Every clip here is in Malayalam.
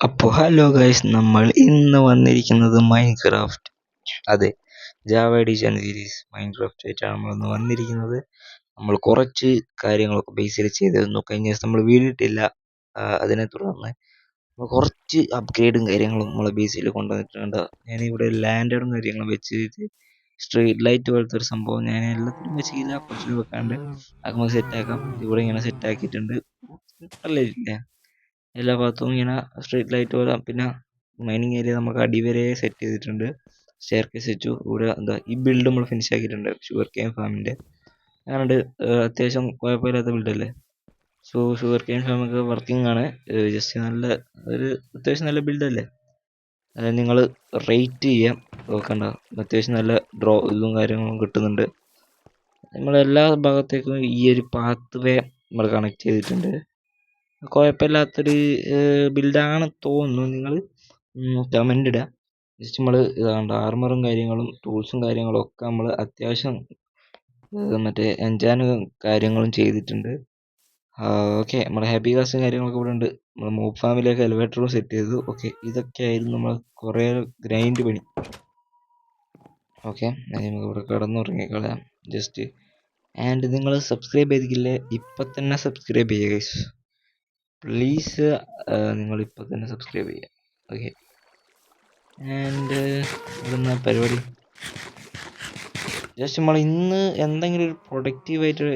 അപ്പോൾ ഹലോ ഗൈസ്, നമ്മൾ ഇന്ന് വന്നിരിക്കുന്നത് മൈൻക്രാഫ്റ്റ്, അതെ, ജാവ എഡിഷൻ സീരീസ് മൈൻക്രാഫ്റ്റ് ആയിട്ടാണ് നമ്മളിന്ന് വന്നിരിക്കുന്നത്. നമ്മൾ കുറച്ച് കാര്യങ്ങളൊക്കെ ബേസിൽ ചെയ്തിരുന്നു. കഴിഞ്ഞ ദിവസം നമ്മൾ വീണിട്ടില്ല. അതിനെ തുടർന്ന് നമ്മൾ കുറച്ച് അപ്ഗ്രേഡും കാര്യങ്ങളും നമ്മളെ ബേസിൽ കൊണ്ടുവന്നിട്ടുണ്ട്. ഞാനിവിടെ ലാൻഡറും കാര്യങ്ങളും വെച്ചിട്ട് സ്ട്രീറ്റ് ലൈറ്റ് പോലത്തെ ഒരു സംഭവം ഞാൻ എല്ലാത്തിലും വെച്ചില്ല, കുറച്ചുകൂടി വെക്കാണ്ട് നമുക്ക് സെറ്റാക്കാം. ഇവിടെ ഇങ്ങനെ സെറ്റാക്കിയിട്ടുണ്ട്. അല്ലേ, എല്ലാ ഭാഗത്തും ഇങ്ങനെ സ്ട്രീറ്റ് ലൈറ്റ് പോലെ. പിന്നെ മൈനിങ് ഏരിയ നമുക്ക് അടിവരെ സെറ്റ് ചെയ്തിട്ടുണ്ട്. സ്റ്റെയർ കേസ് വെച്ചു. ഇവിടെ എന്താ ഈ ബിൽഡ് നമ്മൾ ഫിനിഷ് ആക്കിയിട്ടുണ്ട്, ഷുഗർ കെയിൻ ഫാമിൻ്റെ. അങ്ങനെയുണ്ട്. അത്യാവശ്യം കുഴപ്പമില്ലാത്ത ബിൽഡല്ലേ. സോ ഷുഗർ കെയിൻ ഫാമൊക്കെ വർക്കിംഗ് ആണ്. ജസ്റ്റ് നല്ല ഒരു അത്യാവശ്യം നല്ല ബിൽഡല്ലേ. നിങ്ങൾ റേറ്റ് ചെയ്യാം. കണ്ട, അത്യാവശ്യം നല്ല ഇതും കാര്യങ്ങളും കിട്ടുന്നുണ്ട്. നമ്മളെല്ലാ ഭാഗത്തേക്കും ഈ ഒരു പാത്ത് വേ നമ്മൾ കണക്ട് ചെയ്തിട്ടുണ്ട്. കുഴപ്പമില്ലാത്തൊരു ബിൽഡാണ് തോന്നുന്നു. നിങ്ങൾ കമൻ്റ് ഇടുക. ജസ്റ്റ് നമ്മൾ ഇതാണ്ട് ആർമറും കാര്യങ്ങളും ടൂൾസും കാര്യങ്ങളും ഒക്കെ നമ്മൾ അത്യാവശ്യം മറ്റേ എൻജാനും കാര്യങ്ങളും ചെയ്തിട്ടുണ്ട്. ഓക്കെ, നമ്മുടെ ഹാപ്പി കാസും കാര്യങ്ങളൊക്കെ ഇവിടെ ഉണ്ട്. നമ്മൾ മൂവ് ഫാമിലേക്ക് എലിവേറ്ററും സെറ്റ് ചെയ്തു. ഓക്കെ, ഇതൊക്കെയായിരുന്നു നമ്മൾ കുറേ ഗ്രൈൻഡ് പണി. ഓക്കെ, നമുക്ക് ഇവിടെ കിടന്നുറങ്ങിക്കളയാം ജസ്റ്റ്. ആൻഡ് നിങ്ങൾ സബ്സ്ക്രൈബ് ചെയ്തിട്ടില്ലേ, ഇപ്പം തന്നെ സബ്സ്ക്രൈബ് ചെയ്യുക ഗൈസ്, പ്ലീസ്. നിങ്ങളിപ്പോൾ തന്നെ സബ്സ്ക്രൈബ് ചെയ്യുക. ഓക്കെ, ആൻഡ് ഇവിടുന്ന് പരിപാടി ജസ്റ്റ് നമ്മൾ ഇന്ന് എന്തെങ്കിലും ഒരു പ്രൊഡക്റ്റീവായിട്ട്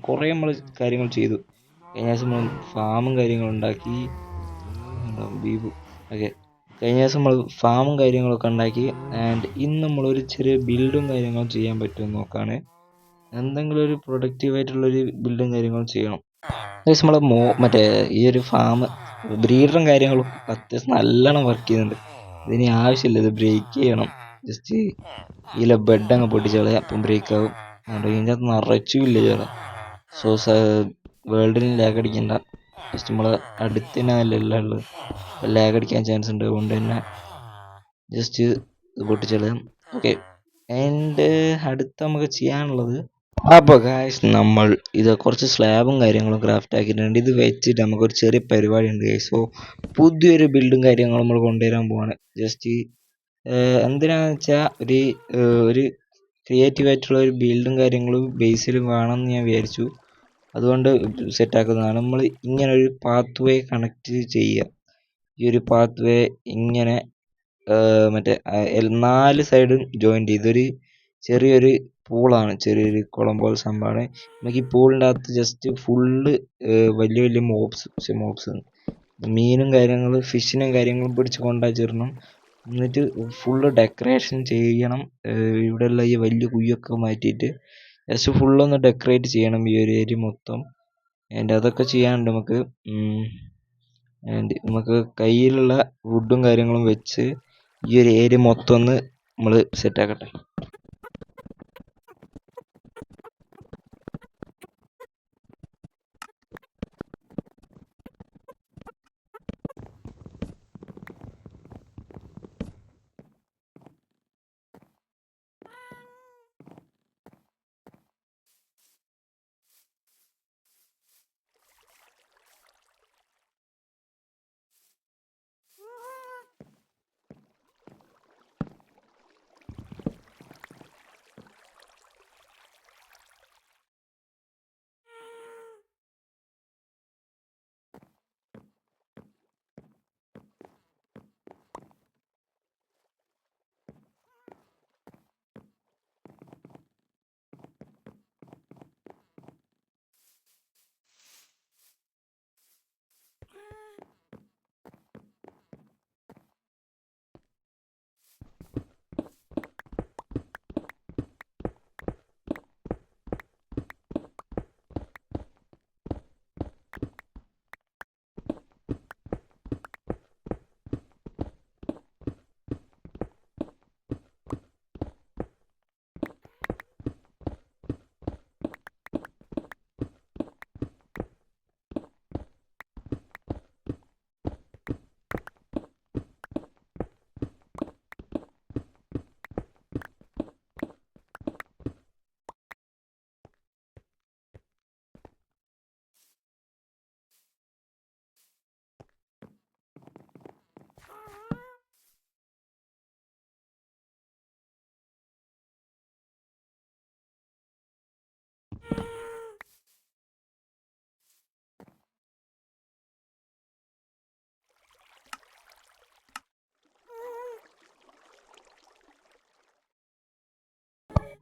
കുറേ നമ്മൾ കാര്യങ്ങൾ ചെയ്തു. കഴിഞ്ഞ ദിവസം നമ്മൾ ഫാമും കാര്യങ്ങളും ഉണ്ടാക്കി. ബീബു, ഓക്കെ, കഴിഞ്ഞ ദിവസം നമ്മൾ ഫാമും കാര്യങ്ങളൊക്കെ ഉണ്ടാക്കി. ആൻഡ് ഇന്ന് നമ്മളൊരു ചെറിയ ബിൽഡും കാര്യങ്ങളും ചെയ്യാൻ പറ്റുമെന്ന് നോക്കാണ്. എന്തെങ്കിലും ഒരു പ്രൊഡക്റ്റീവായിട്ടുള്ളൊരു ബിൽഡും കാര്യങ്ങളും ചെയ്യണം. നമ്മളെ മറ്റേ ഈ ഒരു ഫാം ബ്രീഡറും കാര്യങ്ങളും അത്യാവശ്യം നല്ലോണം വർക്ക് ചെയ്യുന്നുണ്ട്. ഇതിന് ആവശ്യമില്ല, ഇത് ബ്രേക്ക് ചെയ്യണം. ജസ്റ്റ് ഇതിലെ ബെഡ് അങ്ങ് പൊട്ടിച്ച് കളയാം, അപ്പം ബ്രേക്ക് ആവും. ഇതിൻ്റെ അകത്ത് നിറച്ചു വില്ലേജാണ്. സോ വേൾഡിന് ലാഗ് അടിക്കണ്ട. ജസ്റ്റ് നമ്മളെ അടുത്ത് തന്നെ എല്ലാം ഉള്ളത്, ലാഗ് അടിക്കാൻ ചാൻസ് ഉണ്ട്. അതുകൊണ്ട് തന്നെ ജസ്റ്റ് ഇത് പൊട്ടിച്ച് കളയാം. ഓക്കെ, ആൻഡ് അടുത്ത് നമുക്ക് ചെയ്യാനുള്ളത്, അപ്പോൾ ഗായ്സ് നമ്മൾ ഇത് കുറച്ച് സ്ലാബും കാര്യങ്ങളും ക്രാഫ്റ്റ് ആക്കിയിട്ടുണ്ട്. ഇത് വെച്ചിട്ട് നമുക്കൊരു ചെറിയ പരിപാടി ഉണ്ട് ഗായ്സ്. സോ പുതിയൊരു ബിൽഡും കാര്യങ്ങളും നമ്മൾ കൊണ്ടുവരാൻ പോവാണ്. ജസ്റ്റ് എന്തിനാന്ന് വെച്ചാൽ ഒരു ക്രിയേറ്റീവ് ആയിട്ടുള്ള ഒരു ബിൽഡും കാര്യങ്ങളും ബേസിൽ വേണമെന്ന് ഞാൻ വിചാരിച്ചു. അതുകൊണ്ട് സെറ്റാക്കുന്നതാണ്. നമ്മൾ ഇങ്ങനെ ഒരു പാത്ത് വേ കണക്ട് ചെയ്യുക. ഈ ഒരു പാത്ത് വേ ഇങ്ങനെ മറ്റേ 4 സൈഡും ജോയിൻ ചെയ്ത് ഇതൊരു ചെറിയൊരു പൂളാണ്, ചെറിയൊരു കുളം പോലെ സംഭവമാണ്. നമുക്ക് ഈ പൂളിൻ്റെ അകത്ത് ജസ്റ്റ് ഫുള്ള് വലിയ വലിയ മോബ്സ് മീനും കാര്യങ്ങളും ഫിഷിനും കാര്യങ്ങളും പിടിച്ച് കൊണ്ടുവച്ചിടണം. എന്നിട്ട് ഫുള്ള് ഡെക്കറേഷൻ ചെയ്യണം. ഇവിടെയുള്ള ഈ വലിയ കുയ്യൊക്കെ മാറ്റിയിട്ട് ജസ്റ്റ് ഫുള്ളൊന്ന് ഡെക്കറേറ്റ് ചെയ്യണം ഈ ഒരു ഏരിയ മൊത്തം. ആൻഡ് അതൊക്കെ ചെയ്യാനുണ്ട് നമുക്ക്. ആൻഡ് നമുക്ക് കയ്യിലുള്ള വുഡും കാര്യങ്ങളും വെച്ച് ഈ ഒരു ഏരിയ മൊത്തം ഒന്ന് നമ്മൾ സെറ്റാക്കട്ടെ.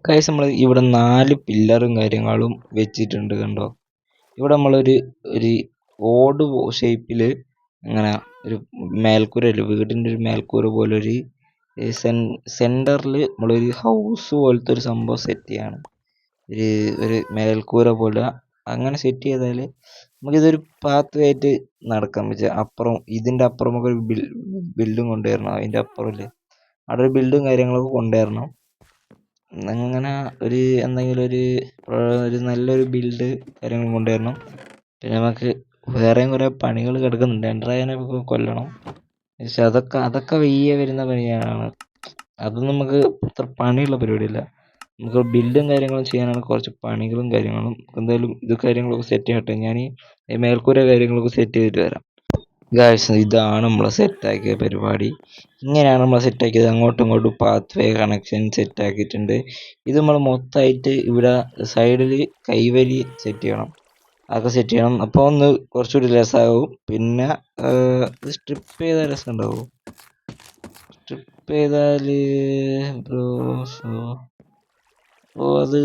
ഗൈസ് നമ്മൾ ഇവിടെ 4 പില്ലറും കാര്യങ്ങളും വെച്ചിട്ടുണ്ട് കണ്ടോ. ഇവിടെ നമ്മളൊരു ഒരു ഓട് ഷേപ്പിൽ അങ്ങനെ ഒരു മേൽക്കൂര വീടിൻ്റെ ഒരു മേൽക്കൂര പോലെ ഒരു സെൻറ്ററിൽ നമ്മളൊരു ഹൗസ് പോലത്തെ ഒരു സംഭവം സെറ്റ് ചെയ്യാണ്. ഒരു മേൽക്കൂര പോലെ അങ്ങനെ സെറ്റ് ചെയ്താൽ നമുക്കിതൊരു പാത്ത് വേ ആയിട്ട് നടക്കാൻ പറ്റുക. അപ്പുറം ഇതിൻ്റെ അപ്പുറം നമുക്ക് ഒരു ബിൽഡിങ് കൊണ്ടുവരണം. അതിൻ്റെ അപ്പുറമില്ലേ അവിടെ ഒരു ബിൽഡും കാര്യങ്ങളൊക്കെ കൊണ്ടുവരണം. അങ്ങനെ ഒരു എന്തെങ്കിലും ഒരു നല്ലൊരു ബിൽഡ് കാര്യങ്ങൾ കൊണ്ടുവരണം. പിന്നെ നമുക്ക് വേറെയും കുറേ പണികൾ കിടക്കുന്നുണ്ട്. എൻഡ്രായനെ കൊല്ലണം. പക്ഷെ അതൊക്കെ വയ്യ വരുന്ന പണിയാണ്. അതൊന്നും നമുക്ക് അത്ര പണിയുള്ള പരിപാടിയല്ല. നമുക്ക് ബിൽഡും കാര്യങ്ങളും ചെയ്യാനാണ് കുറച്ച് പണികളും കാര്യങ്ങളും. എന്തായാലും ഇത് കാര്യങ്ങളൊക്കെ സെറ്റ് ചെയ്യട്ടെ. ഞാൻ ഈ മേൽക്കൂര കാര്യങ്ങളൊക്കെ സെറ്റ് ചെയ്തിട്ട് വരാം. ഗായ്സ് ഇതാണ് നമ്മൾ സെറ്റാക്കിയ പരിപാടി. ഇങ്ങനെയാണ് നമ്മൾ സെറ്റാക്കിയത്. അങ്ങോട്ടും ഇങ്ങോട്ടും പാത്ത് വേ കണക്ഷൻ സെറ്റാക്കിയിട്ടുണ്ട്. ഇത് നമ്മൾ മൊത്തമായിട്ട് ഇവിടെ സൈഡിൽ കൈവരി സെറ്റ് ചെയ്യണം. അതൊക്കെ സെറ്റ് ചെയ്യണം. അപ്പോൾ ഒന്ന് കുറച്ചുകൂടി രസമാവും. പിന്നെ സ്ട്രിപ്പ് ചെയ്താൽ രസം ഉണ്ടാവും. സ്ട്രിപ്പ് ചെയ്താൽ അത്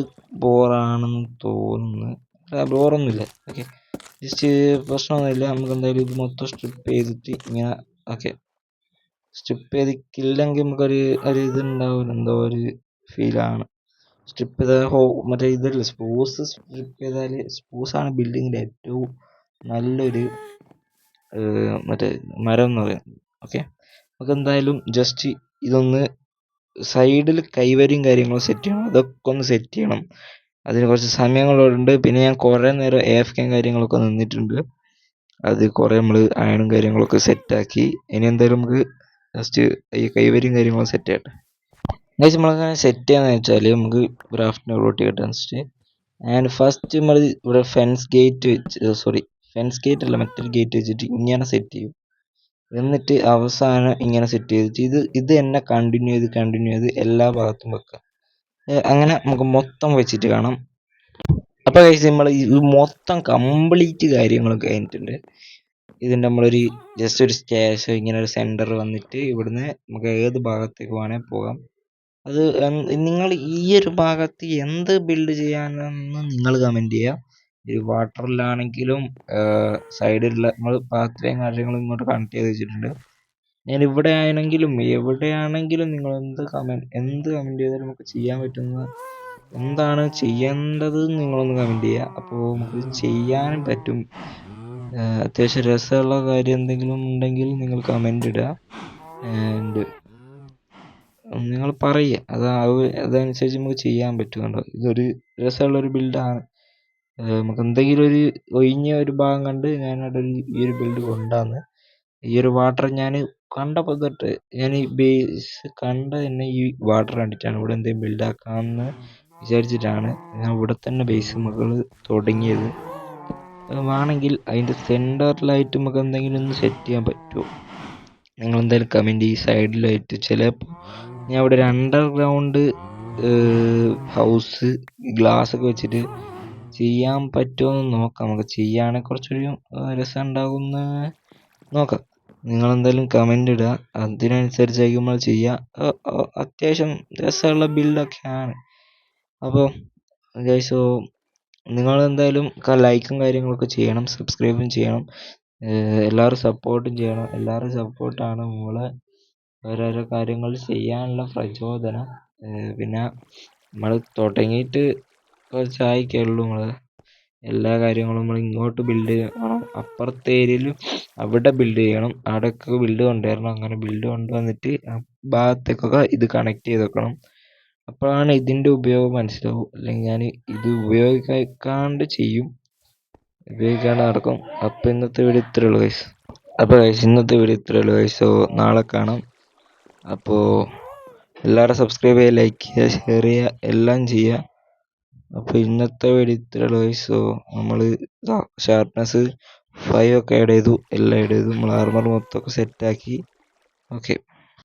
ബോറാണെന്ന് തോന്നുന്നു. ബോറൊന്നുമില്ല. ഓക്കെ, ജസ്റ്റ് പ്രശ്നമൊന്നുമില്ല. നമുക്ക് എന്തായാലും ഇത് മൊത്തം സ്ട്രിപ്പ് ചെയ്തിട്ട് ഇങ്ങനെ ഓക്കെ സ്ട്രിപ്പ് ചെയ്തിട്ടില്ലെങ്കിൽ നമുക്കൊരു ഇതുണ്ടാവില്ല, എന്തോ ഒരു ഫീലാണ്. സ്ട്രിപ്പ് ചെയ്താൽ മറ്റേ ഇതല്ല സ്പൂസ് സ്ട്രിപ്പ് ചെയ്താൽ സ്പൂസാണ് ബിൽഡിങ്ങിൻ്റെ ഏറ്റവും നല്ലൊരു മറ്റേ മരം എന്ന് പറയുന്നത്. ഓക്കെ, നമുക്ക് എന്തായാലും ജസ്റ്റ് ഇതൊന്ന് സൈഡിൽ കൈവരിയും കാര്യങ്ങളും സെറ്റ് ചെയ്യണം. അതൊക്കെ ഒന്ന് സെറ്റ് ചെയ്യണം. അതിന് കുറച്ച് സമയങ്ങളുണ്ട്. പിന്നെ ഞാൻ കുറേ നേരം AFK കാര്യങ്ങളൊക്കെ നിന്നിട്ടുണ്ട്. അത് കുറേ നമ്മൾ അയണും കാര്യങ്ങളൊക്കെ സെറ്റാക്കി. ഇനി എന്തായാലും നമുക്ക് ജസ്റ്റ് ഈ കൈവരിയും കാര്യങ്ങളും സെറ്റ് ചെയ്യട്ടെ. ഗൈസ് നമ്മളങ്ങനെ സെറ്റ് ചെയ്യാന്ന് വെച്ചാൽ നമുക്ക് ഗ്രാഫ്റ്റിനെ റോട്ടി കിട്ടാൻ വെച്ചിട്ട് ആൻഡ് ഫസ്റ്റ് നമ്മൾ ഇവിടെ ഫെൻസ് ഗേറ്റ് അല്ല മറ്റൊരു ഗേറ്റ് വെച്ചിട്ട് ഇങ്ങനെ സെറ്റ് ചെയ്യും. എന്നിട്ട് അവസാനം ഇങ്ങനെ സെറ്റ് ചെയ്തിട്ട് ഇത് തന്നെ കണ്ടിന്യൂ ചെയ്ത് എല്ലാ ഭാഗത്തും വെക്കുക. അങ്ങനെ നമുക്ക് മൊത്തം വെച്ചിട്ട് കാണാം. അപ്പോൾ ഗൈസ് നമ്മൾ ഇത് മൊത്തം കംപ്ലീറ്റ് കാര്യങ്ങളൊക്കെ കഴിഞ്ഞിട്ടുണ്ട്. ഇതിൻ്റെ നമ്മളൊരു ജസ്റ്റ് ഒരു സ്റ്റേഷൻ ഇങ്ങനെ ഒരു സെൻറ്റർ വന്നിട്ട് ഇവിടുന്ന് നമുക്ക് ഏത് ഭാഗത്തേക്ക് വേണേൽ പോകാം. അത് നിങ്ങൾ ഈ ഒരു ഭാഗത്ത് എന്ത് ബിൽഡ് ചെയ്യാനെന്ന് നിങ്ങൾ കമൻറ്റ് ചെയ്യുക. ഈ വാട്ടറിലാണെങ്കിലും സൈഡിലുള്ള നമ്മൾ പാത്രയും കാര്യങ്ങളും ഇങ്ങോട്ട് കണക്ട് ചെയ്ത് വെച്ചിട്ടുണ്ട്. ഞാൻ ഇവിടെ ആണെങ്കിലും എവിടെയാണെങ്കിലും നിങ്ങൾ എന്ത് കമൻറ്റ് ചെയ്താലും നമുക്ക് ചെയ്യാൻ പറ്റുന്ന എന്താണ് ചെയ്യേണ്ടത് നിങ്ങളൊന്ന് കമൻറ്റ് ചെയ്യുക. അപ്പോൾ നമുക്ക് ചെയ്യാനും പറ്റും. അത്യാവശ്യം രസമുള്ള കാര്യം എന്തെങ്കിലും ഉണ്ടെങ്കിൽ നിങ്ങൾ കമൻറ്റ് ഇടുക. ആൻഡ് നിങ്ങൾ പറയുക, അതനുസരിച്ച് നമുക്ക് ചെയ്യാൻ പറ്റുന്നുണ്ടോ. ഇതൊരു രസമുള്ളൊരു ബിൽഡാണ്. നമുക്ക് എന്തെങ്കിലും ഒരു ഒഴിഞ്ഞ ഒരു ഭാഗം കണ്ട് ഞാനവിടെ ഈ ഒരു ബിൽഡ് കൊണ്ടാന്ന്. ഈ ഒരു വാട്ടർ ഞാൻ കണ്ടപ്പോൾ തൊട്ട് ഞാൻ ഈ ബേസ് കണ്ട തന്നെ ഈ വാട്ടർ കണ്ടിട്ടാണ് ഇവിടെ എന്തെങ്കിലും ബിൽഡാക്കാമെന്ന് വിചാരിച്ചിട്ടാണ് ഞാൻ ഇവിടെ തന്നെ ബേസ് മകൾ തുടങ്ങിയത്. വേണമെങ്കിൽ അതിൻ്റെ സെൻറ്ററിലായിട്ട് നമുക്ക് എന്തെങ്കിലും ഒന്ന് സെറ്റ് ചെയ്യാൻ പറ്റുമോ നിങ്ങൾ എന്തായാലും കമൻറ്റ് ഈ സൈഡിലായിട്ട്. ചിലപ്പോൾ ഞാൻ ഇവിടെ ഒരു അണ്ടർഗ്രൗണ്ട് ഹൗസ് ഗ്ലാസ്സൊക്കെ വെച്ചിട്ട് ചെയ്യാൻ പറ്റുമോ എന്ന് നോക്കാം. നമുക്ക് ചെയ്യുകയാണെങ്കിൽ കുറച്ചൊരു രസം ഉണ്ടാകുമെന്ന് നോക്കാം. നിങ്ങളെന്തായാലും കമൻ്റ് ഇടുക, അതിനനുസരിച്ചായിരിക്കും നമ്മൾ ചെയ്യുക. അത്യാവശ്യം രസമുള്ള ബിൽഡൊക്കെയാണ്. അപ്പോൾ ഗൈസ് നിങ്ങളെന്തായാലും ലൈക്കും കാര്യങ്ങളൊക്കെ ചെയ്യണം, സബ്സ്ക്രൈബും ചെയ്യണം, എല്ലാവരും സപ്പോർട്ടും ചെയ്യണം. എല്ലാവരും സപ്പോർട്ടാണ് നമ്മളെ ഓരോരോ കാര്യങ്ങൾ ചെയ്യാനുള്ള പ്രചോദനം. പിന്നെ നമ്മൾ തുടങ്ങിയിട്ട് കുറച്ചായിക്കുള്ളൂ. നമ്മൾ എല്ലാ കാര്യങ്ങളും നമ്മൾ ഇങ്ങോട്ട് ബിൽഡ് ചെയ്യണം, അപ്പുറത്തെ ഏരിയയിലും അവിടെ ബിൽഡ് ചെയ്യണം, അവിടെയൊക്കെ ബിൽഡ് കൊണ്ടുവരണം. അങ്ങനെ ബിൽഡ് കൊണ്ടുവന്നിട്ട് ആ ഭാഗത്തേക്കൊക്കെ ഇത് കണക്ട് ചെയ്ത് വെക്കണം. അപ്പോഴാണ് ഇതിൻ്റെ ഉപയോഗം മനസ്സിലാവും. അല്ലെങ്കിൽ ഞാൻ ഇത് ഉപയോഗിക്കാണ്ട് നടക്കും. അപ്പോൾ ഇന്നത്തെ വീഡിയോ ഇത്രയേ ഉള്ളൂ ഗൈസ്. സോ നാളെ കാണാം. അപ്പോൾ എല്ലാവരും സബ്സ്ക്രൈബ് ചെയ്യുക, ലൈക്ക് ചെയ്യുക, ഷെയർ ചെയ്യുക, എല്ലാം ചെയ്യുക. അപ്പോൾ ഇന്നത്തെ വീഡിയോ ഇത്രയേ ഉള്ളൂ ഗൈസ്. സോ നമ്മൾ ഷാർപ്നെസ് 5 ഒക്കെ എല്ലാം ആഡ് ചെയ്തു. നമ്മൾ ആർമർ മൊത്തമൊക്കെ സെറ്റാക്കി. ഓക്കെ.